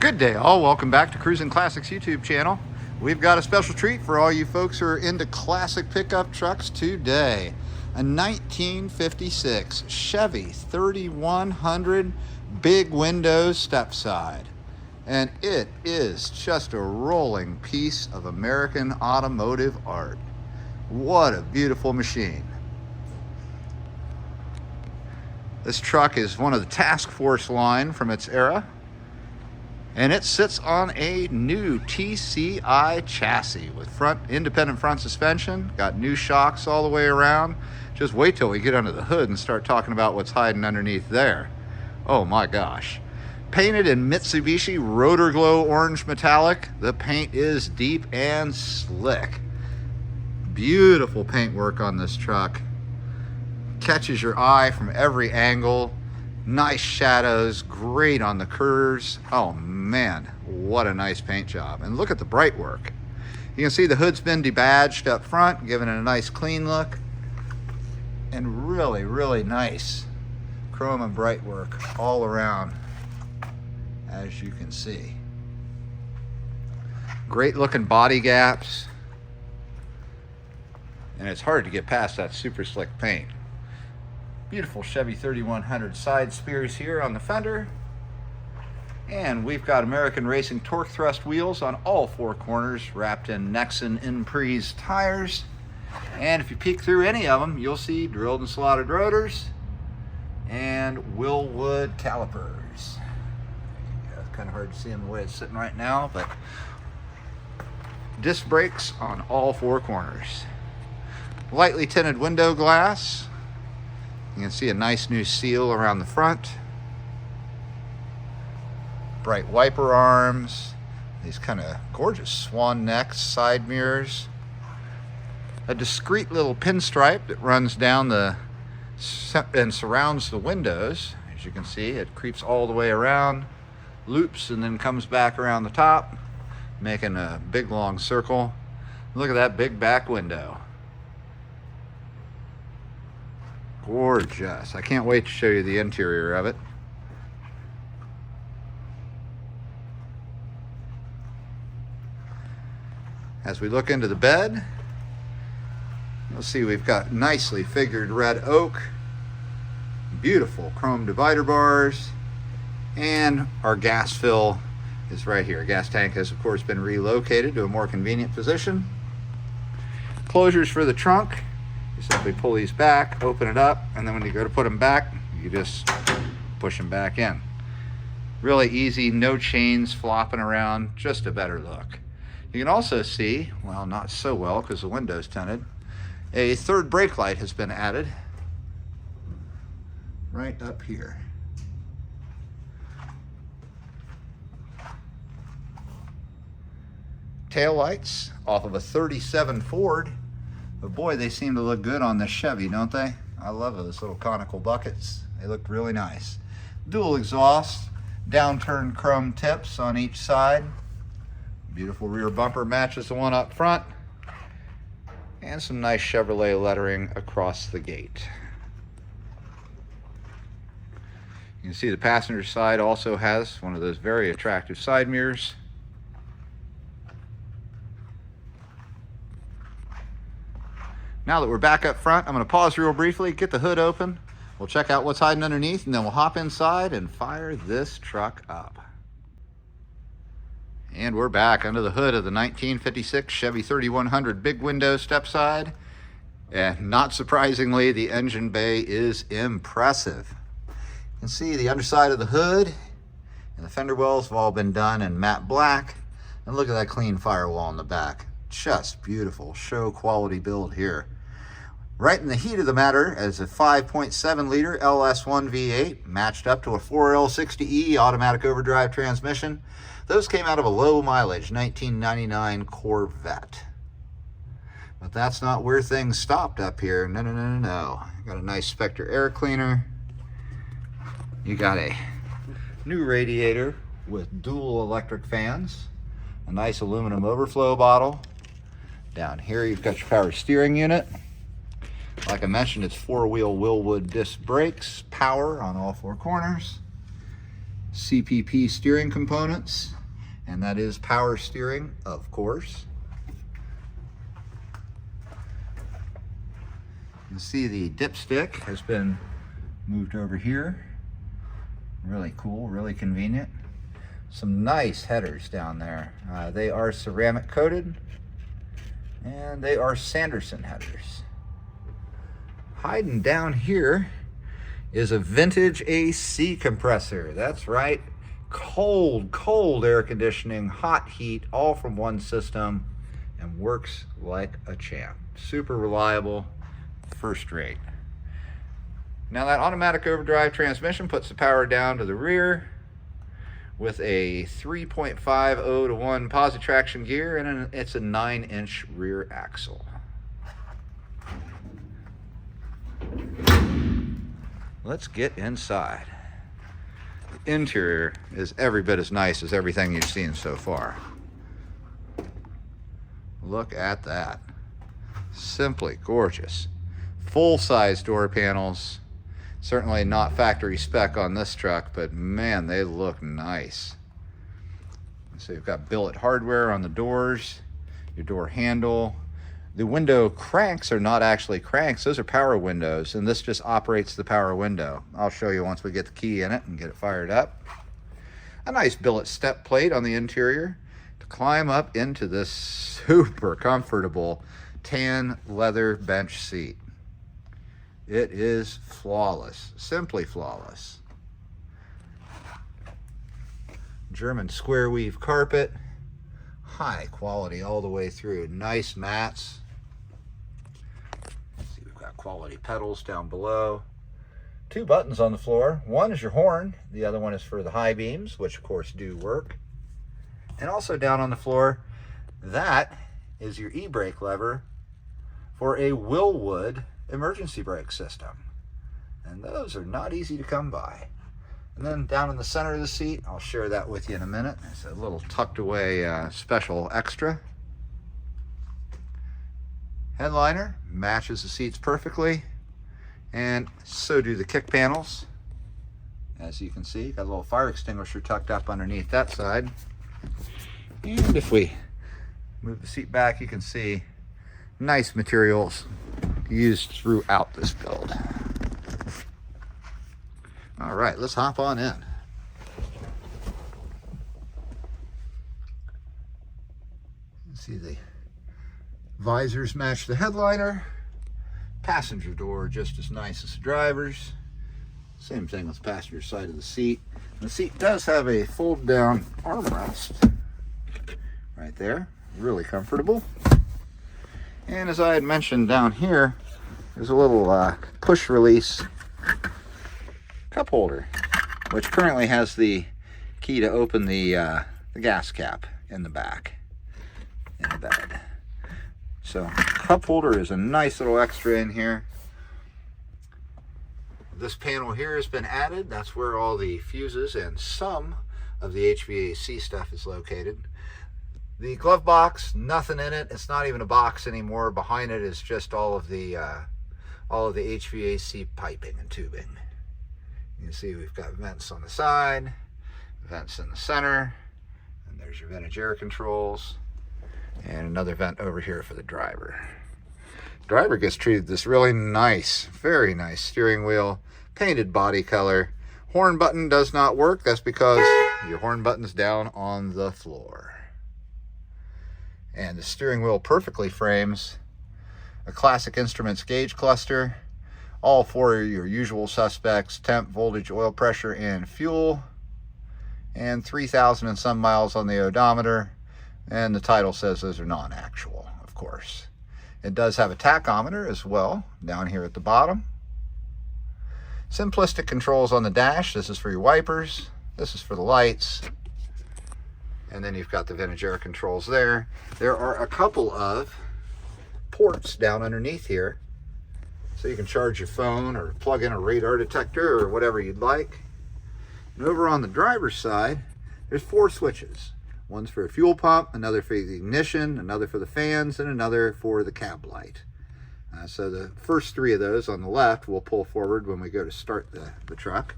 Good day all, welcome back to Cruisin Classics YouTube channel. We've got a special treat for all you folks who are into classic pickup trucks today. A 1956 Chevy 3100 big windows step side. And it is just a rolling piece of American automotive art. What a beautiful machine. This truck is one of the task force line from its era. And it sits on a new TCI chassis with independent front suspension, got new shocks all the way around. Just wait till we get under the hood and start talking about what's hiding underneath there. Oh my gosh. Painted in Mitsubishi Rotor Glow Orange Metallic, the paint is deep and slick. Beautiful paintwork on this truck. Catches your eye from every angle. Nice shadows, great on the curves. Oh man, what a nice paint job. And look at the bright work. You can see the hood's been debadged up front, giving it a nice clean look. And really, really nice chrome and bright work all around, as you can see. Great looking body gaps. And it's hard to get past that super slick paint. Beautiful Chevy 3100 side spears here on the fender. And we've got American Racing torque thrust wheels on all four corners, wrapped in Nexen Impres tires. And if you peek through any of them, you'll see drilled and slotted rotors and Willwood calipers. It's kind of hard to see them the way it's sitting right now, but disc brakes on all four corners. Lightly tinted window glass. You can see a nice new seal around the front. Bright wiper arms. These kind of gorgeous swan necks, side mirrors. A discreet little pinstripe that runs down and surrounds the windows. As you can see, it creeps all the way around, loops, and then comes back around the top, making a big long circle. Look at that big back window. Gorgeous. I can't wait to show you the interior of it. As we look into the bed, you'll see we've got nicely figured red oak, beautiful chrome divider bars, and our gas fill is right here. Gas tank has of course been relocated to a more convenient position. Closures for the trunk. You simply pull these back, open it up, and then when you go to put them back, you just push them back in. Really easy, no chains flopping around, just a better look. You can also see, well, not so well because the window's tinted, a third brake light has been added right up here. Tail lights off of a 37 Ford. But boy, they seem to look good on this Chevy, don't they? I love those little conical buckets. They look really nice. Dual exhaust, downturned chrome tips on each side. Beautiful rear bumper matches the one up front. And some nice Chevrolet lettering across the gate. You can see the passenger side also has one of those very attractive side mirrors. Now that we're back up front, I'm going to pause real briefly, get the hood open. We'll check out what's hiding underneath, and then we'll hop inside and fire this truck up. And we're back under the hood of the 1956 Chevy 3100 big window step side. And not surprisingly, the engine bay is impressive. You can see the underside of the hood and the fender wells have all been done in matte black. And look at that clean firewall in the back. Just beautiful show quality build here. Right in the heat of the matter as a 5.7 liter LS1 V8 matched up to a 4L60E automatic overdrive transmission. Those came out of a low mileage 1999 Corvette. But that's not where things stopped up here. No, no, no, no, no. Got a nice Spectre air cleaner. You got a new radiator with dual electric fans. A nice aluminum overflow bottle. Down here you've got your power steering unit. Like I mentioned, it's four-wheel Willwood disc brakes, power on all four corners. CPP steering components, and that is power steering, of course. You can see the dipstick has been moved over here. Really cool, really convenient. Some nice headers down there. They are ceramic coated, and they are Sanderson headers. Hiding down here is a vintage AC compressor. That's right, cold air conditioning, hot heat, all from one system, and works like a champ. Super reliable, first rate. Now that automatic overdrive transmission puts the power down to the rear with a 3.50 to 1 positive traction gear, and it's a 9-inch rear axle. Let's get inside. The interior is every bit as nice as everything you've seen so far. Look at that. Simply gorgeous. Full-size door panels. Certainly not factory spec on this truck, but man, they look nice. So you've got billet hardware on the doors, your door handle. The window cranks are not actually cranks, those are power windows, and this just operates the power window. I'll show you once we get the key in it and get it fired up. A nice billet step plate on the interior to climb up into this super comfortable tan leather bench seat. It is flawless, simply flawless. German square weave carpet, high quality all the way through. Nice mats. See, we've got quality pedals down below. 2 buttons on the floor. One is your horn, the other one is for the high beams, which of course do work. And also down on the floor, that is your e-brake lever for a Willwood emergency brake system, and those are not easy to come by. And then down in the center of the seat, I'll share that with you in a minute. It's a little tucked away special extra. Headliner matches the seats perfectly, and so do the kick panels. As you can see, got a little fire extinguisher tucked up underneath that side. And if we move the seat back, you can see nice materials used throughout this build. All right, let's hop on in. See, the visors match the headliner. Passenger door just as nice as the driver's. Same thing with the passenger side of the seat. The seat does have a fold down armrest right there, really comfortable. And as I had mentioned down here, there's a little push release cup holder, which currently has the key to open the gas cap in the back in the bed. So cup holder is a nice little extra in here. This panel here has been added. That's where all the fuses and some of the HVAC stuff is located. The glove box, nothing in it. It's not even a box anymore. Behind it is just all of the HVAC piping and tubing. You can see we've got vents on the side, vents in the center, and there's your vintage air controls, and another vent over here for the driver. Driver gets treated this really nice, very nice steering wheel, painted body color. Horn button does not work. That's because your horn button's down on the floor. And the steering wheel perfectly frames a Classic Instruments gauge cluster, all for your usual suspects: temp, voltage, oil pressure, and fuel, and 3,000 and some miles on the odometer. And the title says those are non-actual, of course. It does have a tachometer as well down here at the bottom. Simplistic controls on the dash. This is for your wipers. This is for the lights. And then you've got the vintage air controls there. There are a couple of ports down underneath here, so you can charge your phone or plug in a radar detector or whatever you'd like. And over on the driver's side, there's 4 switches. One's for a fuel pump, another for the ignition, another for the fans, and another for the cab light. So the first 3 of those on the left will pull forward when we go to start the truck.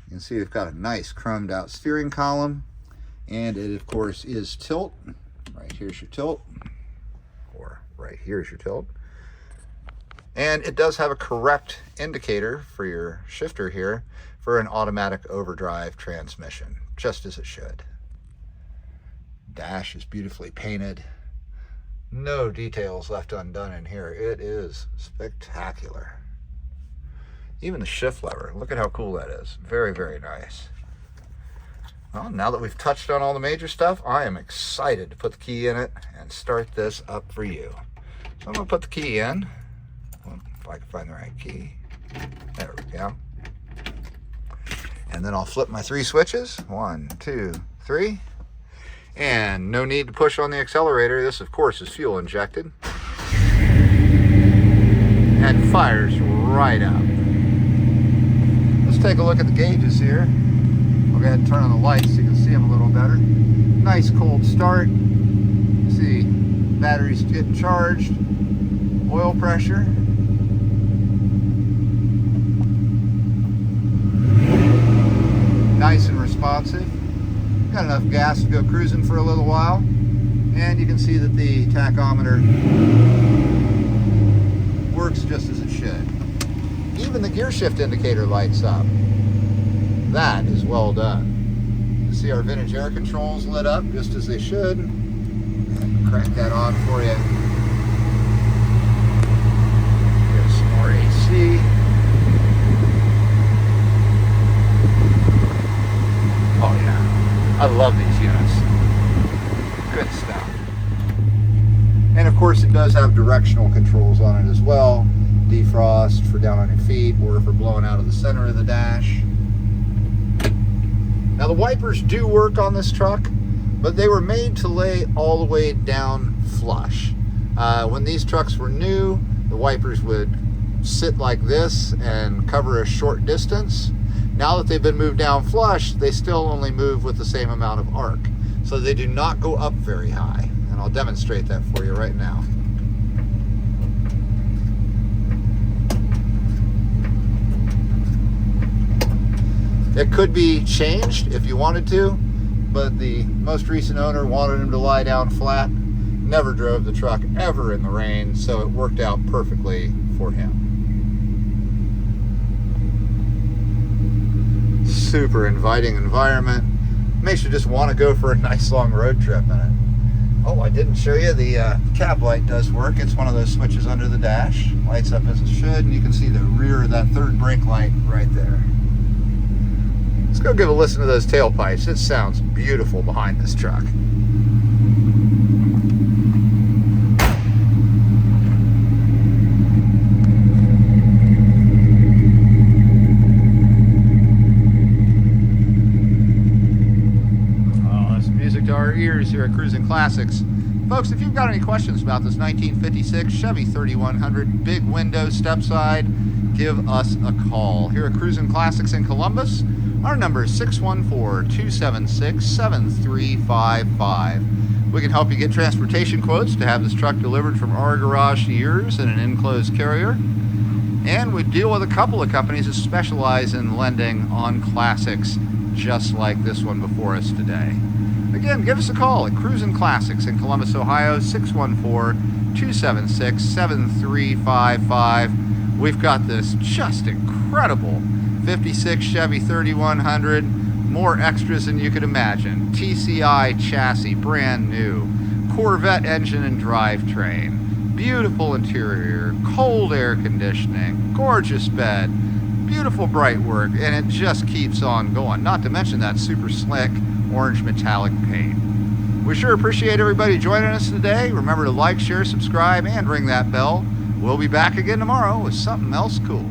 You can see we've got a nice chromed out steering column, and it of course is tilt. Right here's your tilt, or right here's your tilt. And it does have a correct indicator for your shifter here for an automatic overdrive transmission, just as it should. Dash is beautifully painted. No details left undone in here. It is spectacular. Even the shift lever, look at how cool that is. Very, very nice. Well, now that we've touched on all the major stuff, I am excited to put the key in it and start this up for you. So I'm going to put the key in. If I can find the right key. There we go. And then I'll flip my 3 switches. 1, 2, 3. And no need to push on the accelerator. This, of course, is fuel injected. And fires right up. Let's take a look at the gauges here. I'll go ahead and turn on the lights so you can see them a little better. Nice cold start. See, batteries getting charged. Oil pressure. Nice and responsive. Got enough gas to go cruising for a little while. And you can see that the tachometer works just as it should. Even the gear shift indicator lights up. That is well done. You see our vintage air controls lit up just as they should. And crank that on for you. Here's some more AC. Oh yeah, I love these units. Good stuff. And of course it does have directional controls on it as well. Defrost for down on your feet or for blowing out of the center of the dash. Now the wipers do work on this truck, but they were made to lay all the way down flush. When these trucks were new, the wipers would sit like this and cover a short distance. Now that they've been moved down flush, they still only move with the same amount of arc. So they do not go up very high. And I'll demonstrate that for you right now. It could be changed if you wanted to, but the most recent owner wanted him to lie down flat. Never drove the truck ever in the rain, so it worked out perfectly for him. Super inviting environment. Makes you just want to go for a nice long road trip in it. Oh, I didn't show you the cab light does work. It's one of those switches under the dash. Lights up as it should, and you can see the rear of that third brake light right there. Let's go give a listen to those tailpipes. It sounds beautiful behind this truck. To our ears here at Cruisin Classics. Folks, if you've got any questions about this 1956 Chevy 3100 big window step side, give us a call. Here at Cruisin Classics in Columbus, our number is 614-276-7355. We can help you get transportation quotes to have this truck delivered from our garage to yours in an enclosed carrier. And we deal with a couple of companies that specialize in lending on classics just like this one before us today. Again, give us a call at Cruisin Classics in Columbus, Ohio, 614-276-7355. We've got this just incredible 56 Chevy 3100, more extras than you could imagine. TCI chassis, brand new. Corvette engine and drivetrain. Beautiful interior, cold air conditioning, gorgeous bed, beautiful bright work, and it just keeps on going. Not to mention that super slick orange metallic paint. We sure appreciate everybody joining us today. Remember to like, share, subscribe, and ring that bell. We'll be back again tomorrow with something else cool.